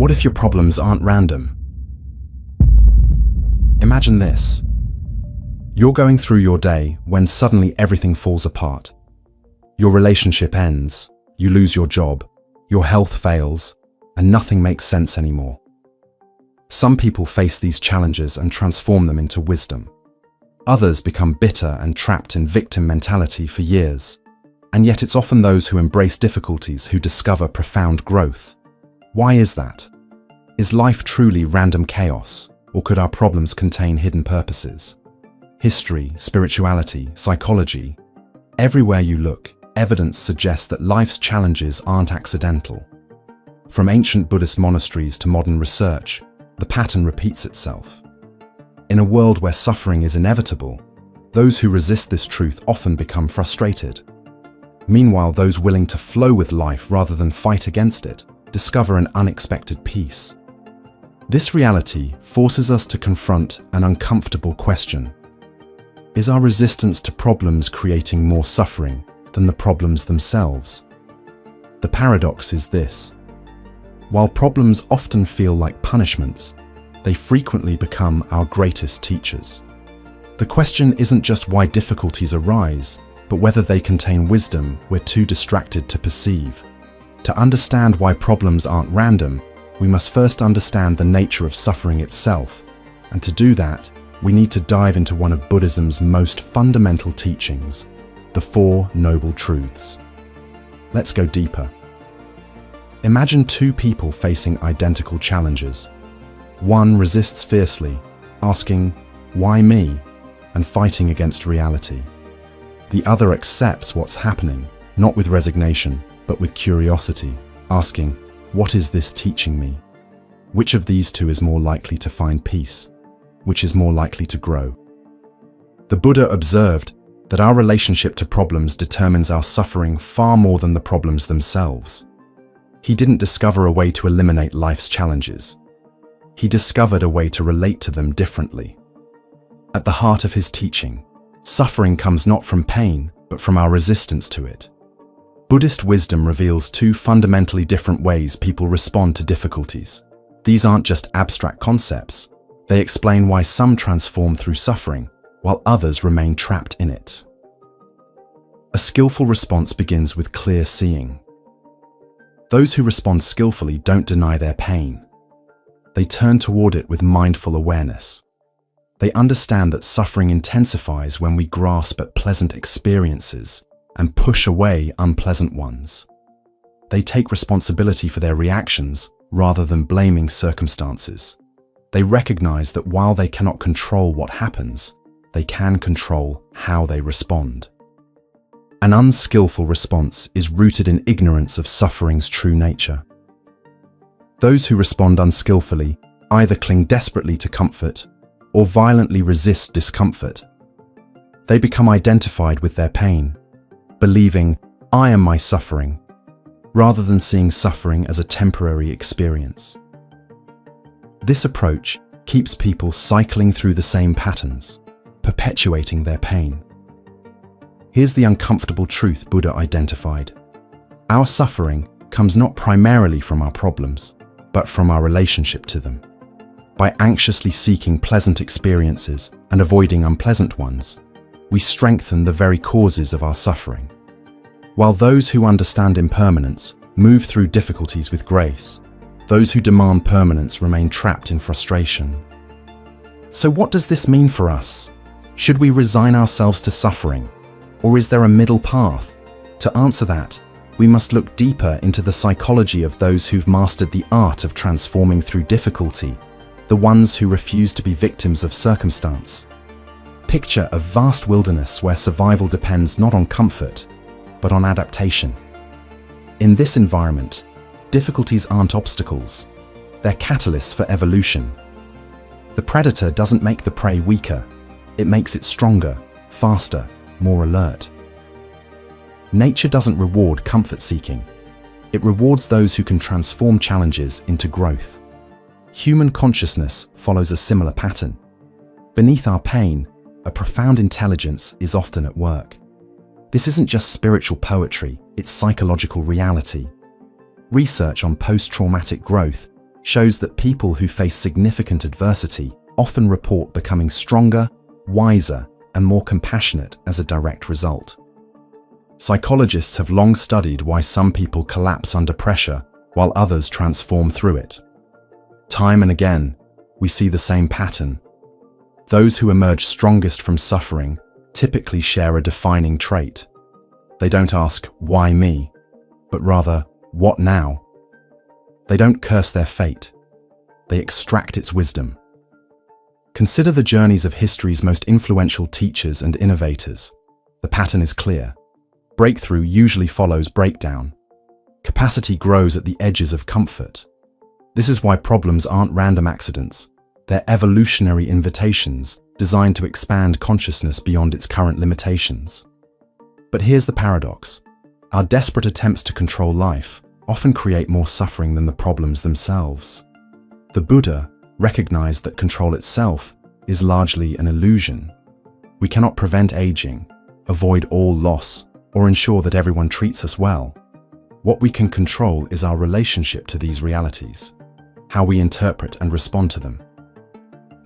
What if your problems aren't random? Imagine this. You're going through your day when suddenly everything falls apart. Your relationship ends, you lose your job, your health fails, and nothing makes sense anymore. Some people face these challenges and transform them into wisdom. Others become bitter and trapped in victim mentality for years. And yet it's often those who embrace difficulties who discover profound growth. Why is that? Is life truly random chaos, or could our problems contain hidden purposes? History, spirituality, psychology. Everywhere you look, evidence suggests that life's challenges aren't accidental. From ancient Buddhist monasteries to modern research, the pattern repeats itself. In a world where suffering is inevitable, those who resist this truth often become frustrated. Meanwhile, those willing to flow with life rather than fight against it discover an unexpected peace. This reality forces us to confront an uncomfortable question. Is our resistance to problems creating more suffering than the problems themselves? The paradox is this. While problems often feel like punishments, they frequently become our greatest teachers. The question isn't just why difficulties arise, but whether they contain wisdom we're too distracted to perceive. To understand why problems aren't random, we must first understand the nature of suffering itself, and to do that, we need to dive into one of Buddhism's most fundamental teachings, the Four Noble Truths. Let's go deeper. Imagine two people facing identical challenges. One resists fiercely, asking, "Why me?" and fighting against reality. The other accepts what's happening, not with resignation, but with curiosity, asking, "What is this teaching me?" Which of these two is more likely to find peace? Which is more likely to grow? The Buddha observed that our relationship to problems determines our suffering far more than the problems themselves. He didn't discover a way to eliminate life's challenges. He discovered a way to relate to them differently. At the heart of his teaching, suffering comes not from pain, but from our resistance to it. Buddhist wisdom reveals two fundamentally different ways people respond to difficulties. These aren't just abstract concepts. They explain why some transform through suffering, while others remain trapped in it. A skillful response begins with clear seeing. Those who respond skillfully don't deny their pain. They turn toward it with mindful awareness. They understand that suffering intensifies when we grasp at pleasant experiences and push away unpleasant ones. They take responsibility for their reactions rather than blaming circumstances. They recognize that while they cannot control what happens, they can control how they respond. An unskillful response is rooted in ignorance of suffering's true nature. Those who respond unskillfully either cling desperately to comfort or violently resist discomfort. They become identified with their pain, believing, "I am my suffering," rather than seeing suffering as a temporary experience. This approach keeps people cycling through the same patterns, perpetuating their pain. Here's the uncomfortable truth Buddha identified. Our suffering comes not primarily from our problems, but from our relationship to them. By anxiously seeking pleasant experiences and avoiding unpleasant ones, we strengthen the very causes of our suffering. While those who understand impermanence move through difficulties with grace, those who demand permanence remain trapped in frustration. So what does this mean for us? Should we resign ourselves to suffering? Or is there a middle path? To answer that, we must look deeper into the psychology of those who've mastered the art of transforming through difficulty, the ones who refuse to be victims of circumstance. Picture a vast wilderness where survival depends not on comfort, but on adaptation. In this environment, difficulties aren't obstacles, they're catalysts for evolution. The predator doesn't make the prey weaker, it makes it stronger, faster, more alert. Nature doesn't reward comfort seeking, it rewards those who can transform challenges into growth. Human consciousness follows a similar pattern. Beneath our pain, a profound intelligence is often at work. This isn't just spiritual poetry, it's psychological reality. Research on post-traumatic growth shows that people who face significant adversity often report becoming stronger, wiser, and more compassionate as a direct result. Psychologists have long studied why some people collapse under pressure while others transform through it. Time and again, we see the same pattern. Those who emerge strongest from suffering typically share a defining trait. They don't ask, "Why me?" but rather, "What now?" They don't curse their fate. They extract its wisdom. Consider the journeys of history's most influential teachers and innovators. The pattern is clear. Breakthrough usually follows breakdown. Capacity grows at the edges of comfort. This is why problems aren't random accidents. They're evolutionary invitations designed to expand consciousness beyond its current limitations. But here's the paradox. Our desperate attempts to control life often create more suffering than the problems themselves. The Buddha recognized that control itself is largely an illusion. We cannot prevent aging, avoid all loss, or ensure that everyone treats us well. What we can control is our relationship to these realities, how we interpret and respond to them.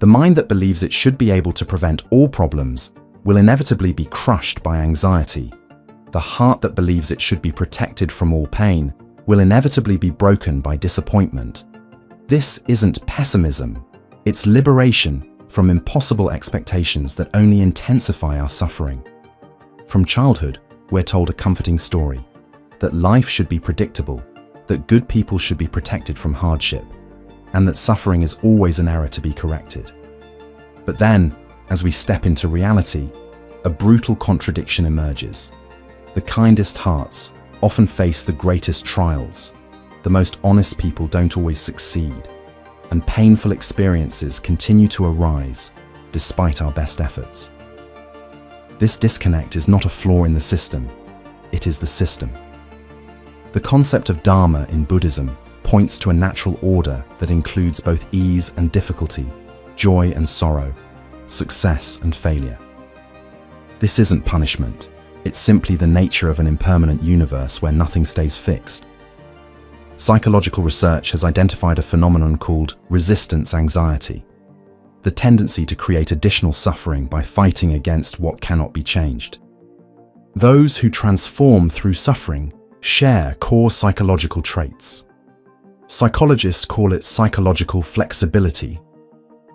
The mind that believes it should be able to prevent all problems will inevitably be crushed by anxiety. The heart that believes it should be protected from all pain will inevitably be broken by disappointment. This isn't pessimism, it's liberation from impossible expectations that only intensify our suffering. From childhood, we're told a comforting story, that life should be predictable, that good people should be protected from hardship, and that suffering is always an error to be corrected. But then, as we step into reality, a brutal contradiction emerges. The kindest hearts often face the greatest trials. The most honest people don't always succeed, and painful experiences continue to arise despite our best efforts. This disconnect is not a flaw in the system, it is the system. The concept of Dharma in Buddhism points to a natural order that includes both ease and difficulty, joy and sorrow, success and failure. This isn't punishment, it's simply the nature of an impermanent universe where nothing stays fixed. Psychological research has identified a phenomenon called resistance anxiety, the tendency to create additional suffering by fighting against what cannot be changed. Those who transform through suffering share core psychological traits. Psychologists call it psychological flexibility,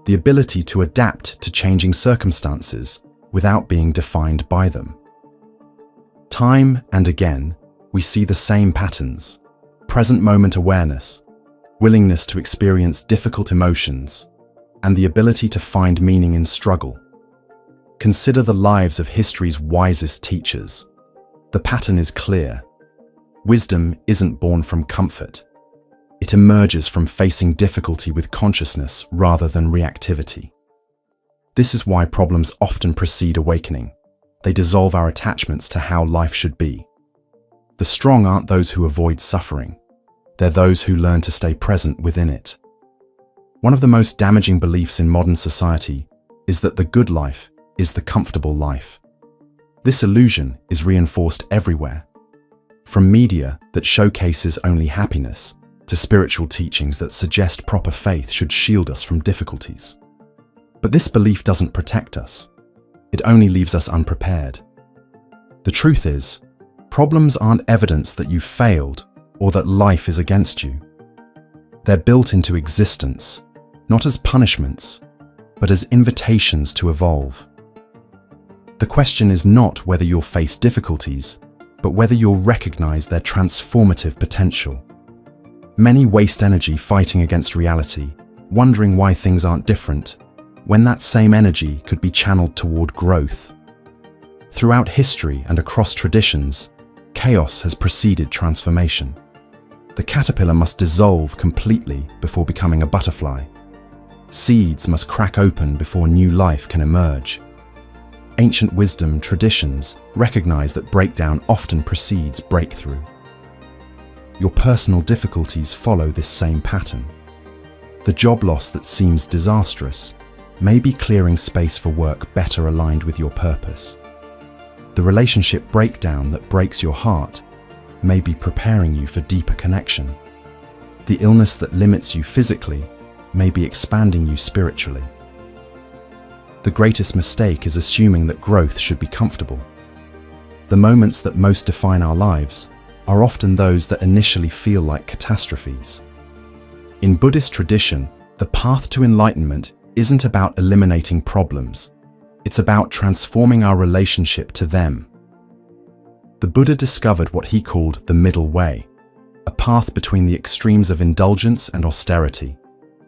the ability to adapt to changing circumstances without being defined by them. Time and again, we see the same patterns: present moment awareness, willingness to experience difficult emotions, and the ability to find meaning in struggle. Consider the lives of history's wisest teachers. The pattern is clear. Wisdom isn't born from comfort. It emerges from facing difficulty with consciousness rather than reactivity. This is why problems often precede awakening. They dissolve our attachments to how life should be. The strong aren't those who avoid suffering. They're those who learn to stay present within it. One of the most damaging beliefs in modern society is that the good life is the comfortable life. This illusion is reinforced everywhere. From media that showcases only happiness to spiritual teachings that suggest proper faith should shield us from difficulties. But this belief doesn't protect us. It only leaves us unprepared. The truth is, problems aren't evidence that you've failed or that life is against you. They're built into existence, not as punishments, but as invitations to evolve. The question is not whether you'll face difficulties, but whether you'll recognize their transformative potential. Many waste energy fighting against reality, wondering why things aren't different, when that same energy could be channeled toward growth. Throughout history and across traditions, chaos has preceded transformation. The caterpillar must dissolve completely before becoming a butterfly. Seeds must crack open before new life can emerge. Ancient wisdom traditions recognize that breakdown often precedes breakthrough. Your personal difficulties follow this same pattern. The job loss that seems disastrous may be clearing space for work better aligned with your purpose. The relationship breakdown that breaks your heart may be preparing you for deeper connection. The illness that limits you physically may be expanding you spiritually. The greatest mistake is assuming that growth should be comfortable. The moments that most define our lives are often those that initially feel like catastrophes. In Buddhist tradition, the path to enlightenment isn't about eliminating problems. It's about transforming our relationship to them. The Buddha discovered what he called the middle way, a path between the extremes of indulgence and austerity,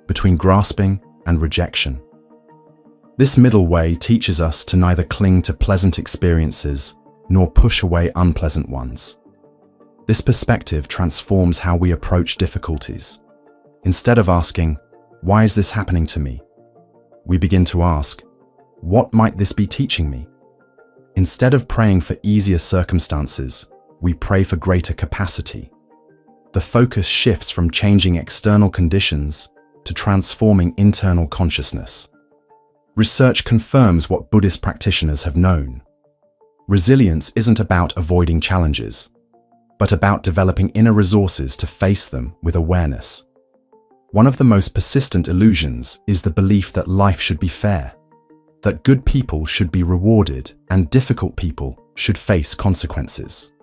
between grasping and rejection. This middle way teaches us to neither cling to pleasant experiences nor push away unpleasant ones. This perspective transforms how we approach difficulties. Instead of asking, "Why is this happening to me?" we begin to ask, "What might this be teaching me?" Instead of praying for easier circumstances, we pray for greater capacity. The focus shifts from changing external conditions to transforming internal consciousness. Research confirms what Buddhist practitioners have known. Resilience isn't about avoiding challenges, but about developing inner resources to face them with awareness. One of the most persistent illusions is the belief that life should be fair, that good people should be rewarded and difficult people should face consequences.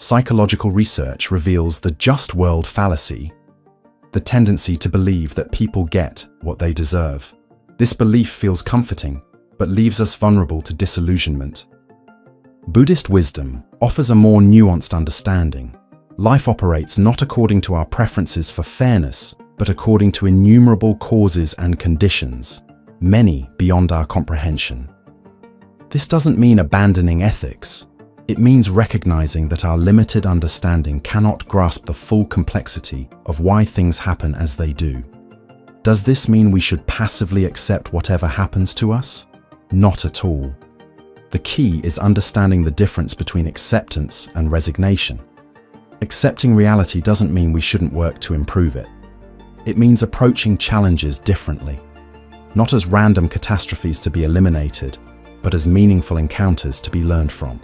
Psychological research reveals the just world fallacy, the tendency to believe that people get what they deserve. This belief feels comforting, but leaves us vulnerable to disillusionment. Buddhist wisdom offers a more nuanced understanding. Life operates not according to our preferences for fairness, but according to innumerable causes and conditions, many beyond our comprehension. This doesn't mean abandoning ethics. It means recognizing that our limited understanding cannot grasp the full complexity of why things happen as they do. Does this mean we should passively accept whatever happens to us? Not at all. The key is understanding the difference between acceptance and resignation. Accepting reality doesn't mean we shouldn't work to improve it. It means approaching challenges differently, not as random catastrophes to be eliminated, but as meaningful encounters to be learned from.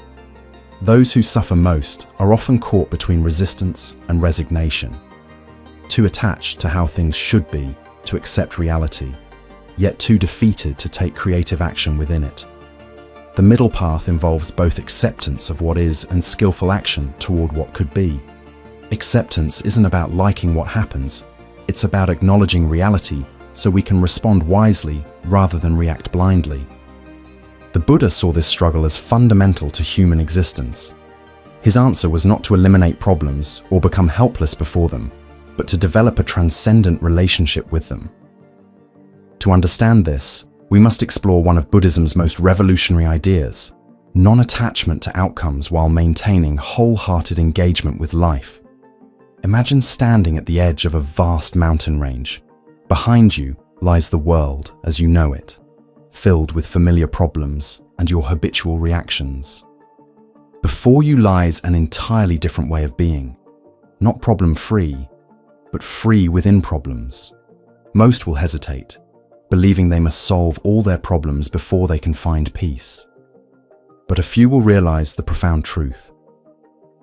Those who suffer most are often caught between resistance and resignation, too attached to how things should be to accept reality, yet too defeated to take creative action within it. The middle path involves both acceptance of what is and skillful action toward what could be. Acceptance isn't about liking what happens, it's about acknowledging reality so we can respond wisely rather than react blindly. The Buddha saw this struggle as fundamental to human existence. His answer was not to eliminate problems or become helpless before them, but to develop a transcendent relationship with them. To understand this, we must explore one of Buddhism's most revolutionary ideas, non-attachment to outcomes while maintaining wholehearted engagement with life. Imagine standing at the edge of a vast mountain range. Behind you lies the world as you know it, filled with familiar problems and your habitual reactions. Before you lies an entirely different way of being, not problem-free, but free within problems. Most will hesitate, believing they must solve all their problems before they can find peace. But a few will realize the profound truth.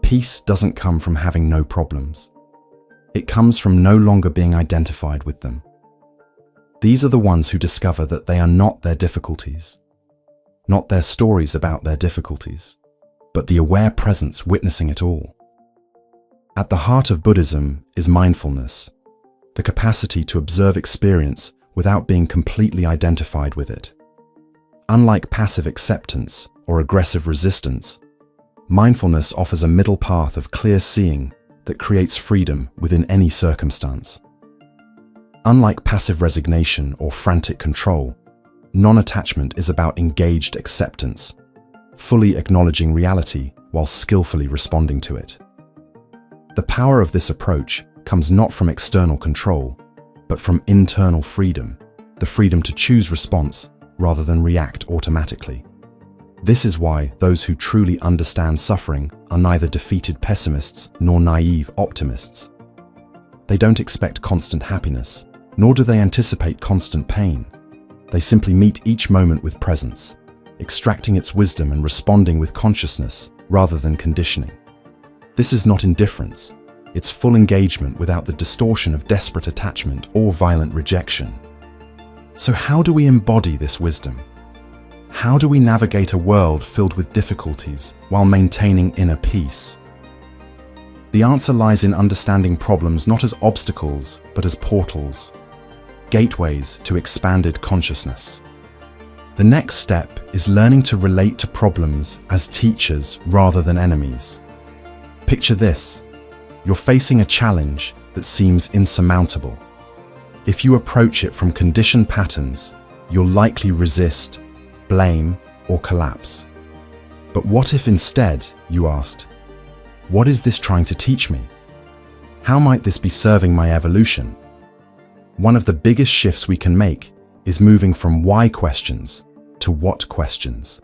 Peace doesn't come from having no problems. It comes from no longer being identified with them. These are the ones who discover that they are not their difficulties, not their stories about their difficulties, but the aware presence witnessing it all. At the heart of Buddhism is mindfulness, the capacity to observe experience without being completely identified with it. Unlike passive acceptance or aggressive resistance, mindfulness offers a middle path of clear seeing that creates freedom within any circumstance. Unlike passive resignation or frantic control, non-attachment is about engaged acceptance, fully acknowledging reality while skillfully responding to it. The power of this approach comes not from external control, but from internal freedom, the freedom to choose response rather than react automatically. This is why those who truly understand suffering are neither defeated pessimists nor naive optimists. They don't expect constant happiness, nor do they anticipate constant pain. They simply meet each moment with presence, extracting its wisdom and responding with consciousness rather than conditioning. This is not indifference, It's full engagement without the distortion of desperate attachment or violent rejection. So how do we embody this wisdom? How do we navigate a world filled with difficulties while maintaining inner peace? The answer lies in understanding problems not as obstacles, but as portals, gateways to expanded consciousness. The next step is learning to relate to problems as teachers rather than enemies. Picture this: you're facing a challenge that seems insurmountable. If you approach it from conditioned patterns, you'll likely resist, blame, or collapse. But what if instead you asked, "What is this trying to teach me? How might this be serving my evolution?" One of the biggest shifts we can make is moving from why questions to what questions.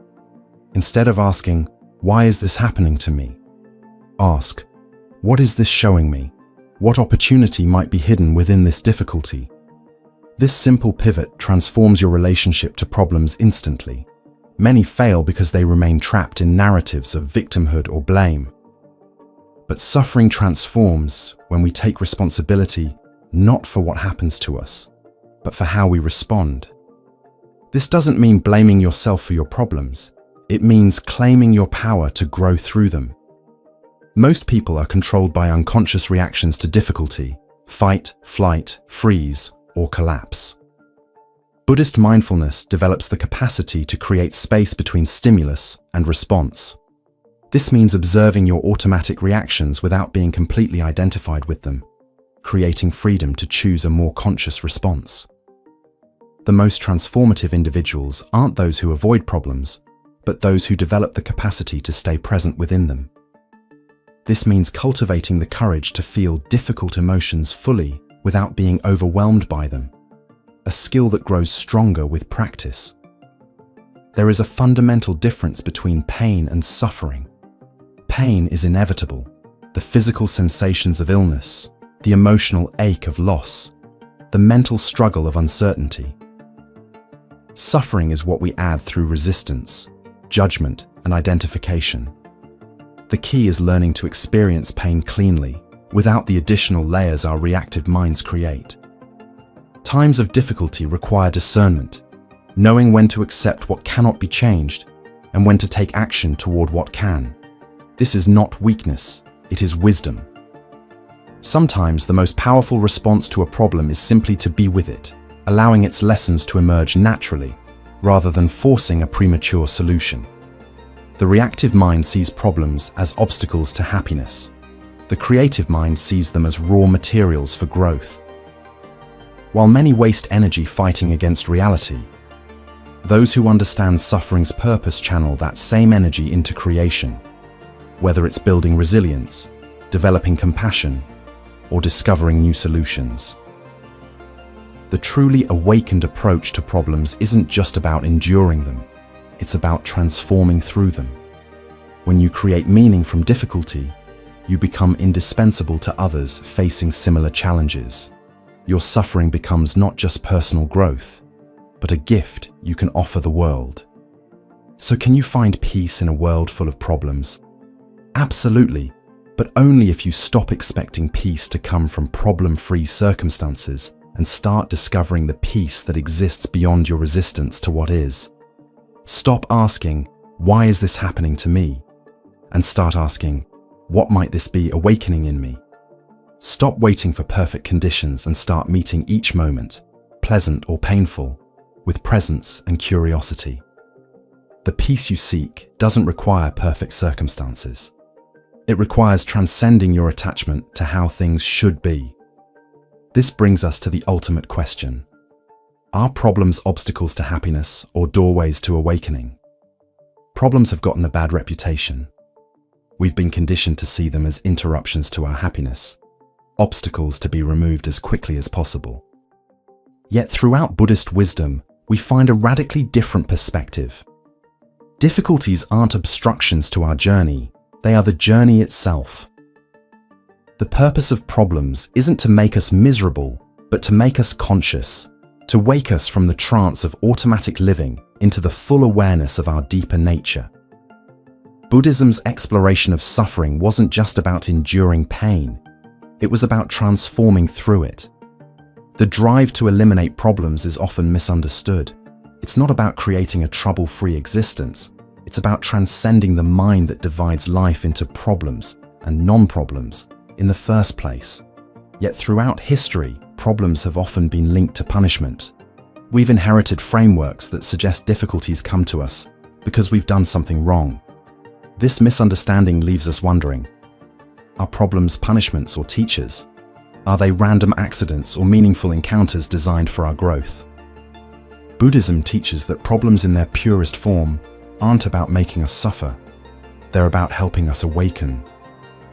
Instead of asking, "Why is this happening to me?" ask, "What is this showing me? What opportunity might be hidden within this difficulty?" This simple pivot transforms your relationship to problems instantly. Many fail because they remain trapped in narratives of victimhood or blame. But suffering transforms when we take responsibility not for what happens to us, but for how we respond. This doesn't mean blaming yourself for your problems. It means claiming your power to grow through them. Most people are controlled by unconscious reactions to difficulty: fight, flight, freeze, or collapse. Buddhist mindfulness develops the capacity to create space between stimulus and response. This means observing your automatic reactions without being completely identified with them, creating freedom to choose a more conscious response. The most transformative individuals aren't those who avoid problems, but those who develop the capacity to stay present within them. This means cultivating the courage to feel difficult emotions fully without being overwhelmed by them, a skill that grows stronger with practice. There is a fundamental difference between pain and suffering. Pain is inevitable: the physical sensations of illness, the emotional ache of loss, the mental struggle of uncertainty. Suffering is what we add through resistance, judgment, and identification. The key is learning to experience pain cleanly, without the additional layers our reactive minds create. Times of difficulty require discernment, knowing when to accept what cannot be changed and when to take action toward what can. This is not weakness, it is wisdom. Sometimes the most powerful response to a problem is simply to be with it, allowing its lessons to emerge naturally, rather than forcing a premature solution. The reactive mind sees problems as obstacles to happiness. The creative mind sees them as raw materials for growth. While many waste energy fighting against reality, those who understand suffering's purpose channel that same energy into creation, whether it's building resilience, developing compassion, or discovering new solutions. The truly awakened approach to problems isn't just about enduring them, it's about transforming through them. When you create meaning from difficulty, you become indispensable to others facing similar challenges. Your suffering becomes not just personal growth, but a gift you can offer the world. So can you find peace in a world full of problems? Absolutely, but only if you stop expecting peace to come from problem-free circumstances and start discovering the peace that exists beyond your resistance to what is. Stop asking, "Why is this happening to me?" and start asking, "What might this be awakening in me?" Stop waiting for perfect conditions and start meeting each moment, pleasant or painful, with presence and curiosity. The peace you seek doesn't require perfect circumstances. It requires transcending your attachment to how things should be. This brings us to the ultimate question. Are problems obstacles to happiness or doorways to awakening? Problems have gotten a bad reputation. We've been conditioned to see them as interruptions to our happiness, obstacles to be removed as quickly as possible. Yet throughout Buddhist wisdom, we find a radically different perspective. Difficulties aren't obstructions to our journey, they are the journey itself. The purpose of problems isn't to make us miserable, but to make us conscious, to wake us from the trance of automatic living into the full awareness of our deeper nature. Buddhism's exploration of suffering wasn't just about enduring pain, It was about transforming through it. The drive to eliminate problems is often misunderstood. It's not about creating a trouble-free existence. It's about transcending the mind that divides life into problems and non-problems in the first place. Yet throughout history, problems have often been linked to punishment. We've inherited frameworks that suggest difficulties come to us because we've done something wrong. This misunderstanding leaves us wondering, are problems punishments or teachers? Are they random accidents or meaningful encounters designed for our growth? Buddhism teaches that problems in their purest form aren't about making us suffer. They're about helping us awaken.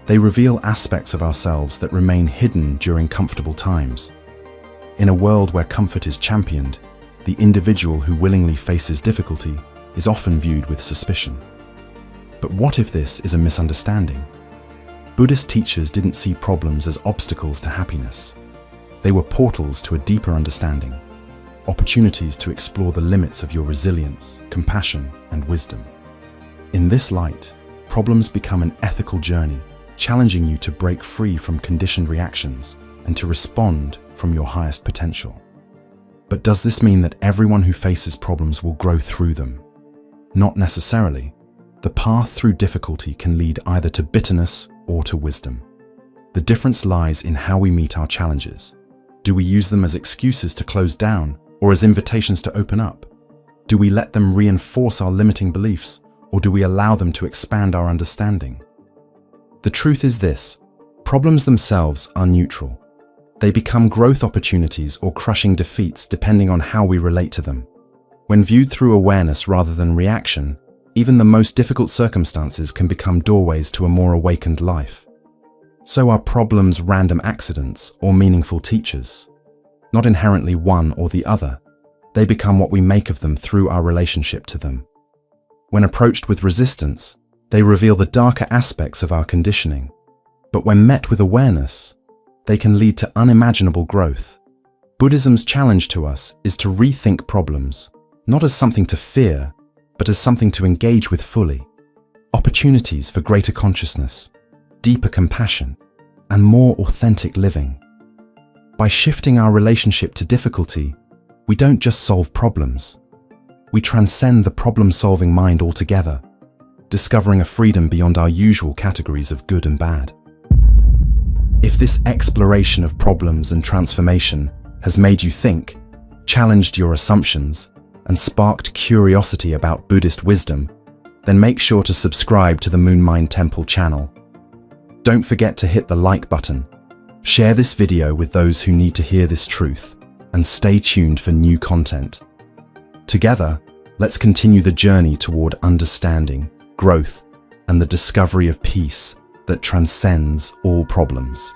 They reveal aspects of ourselves that remain hidden during comfortable times. In a world where comfort is championed, the individual who willingly faces difficulty is often viewed with suspicion. But what if this is a misunderstanding? Buddhist teachers didn't see problems as obstacles to happiness. They were portals to a deeper understanding, opportunities to explore the limits of your resilience, compassion, and wisdom. In this light, problems become an ethical journey, challenging you to break free from conditioned reactions and to respond from your highest potential. But does this mean that everyone who faces problems will grow through them? Not necessarily. The path through difficulty can lead either to bitterness or to wisdom. The difference lies in how we meet our challenges. Do we use them as excuses to close down or as invitations to open up? Do we let them reinforce our limiting beliefs, or do we allow them to expand our understanding? The truth is this: problems themselves are neutral. They become growth opportunities or crushing defeats depending on how we relate to them. When viewed through awareness rather than reaction, even the most difficult circumstances can become doorways to a more awakened life. So are problems random accidents or meaningful teachers? Not inherently one or the other. They become what we make of them through our relationship to them. When approached with resistance, they reveal the darker aspects of our conditioning. But when met with awareness, they can lead to unimaginable growth. Buddhism's challenge to us is to rethink problems, not as something to fear, but as something to engage with fully. Opportunities for greater consciousness, deeper compassion, and more authentic living. By shifting our relationship to difficulty, we don't just solve problems. We transcend the problem-solving mind altogether, discovering a freedom beyond our usual categories of good and bad. If this exploration of problems and transformation has made you think, challenged your assumptions, and sparked curiosity about Buddhist wisdom, then make sure to subscribe to the Moon Mind Temple channel. Don't forget to hit the like button, share this video with those who need to hear this truth, and stay tuned for new content. Together, let's continue the journey toward understanding, growth, and the discovery of peace that transcends all problems.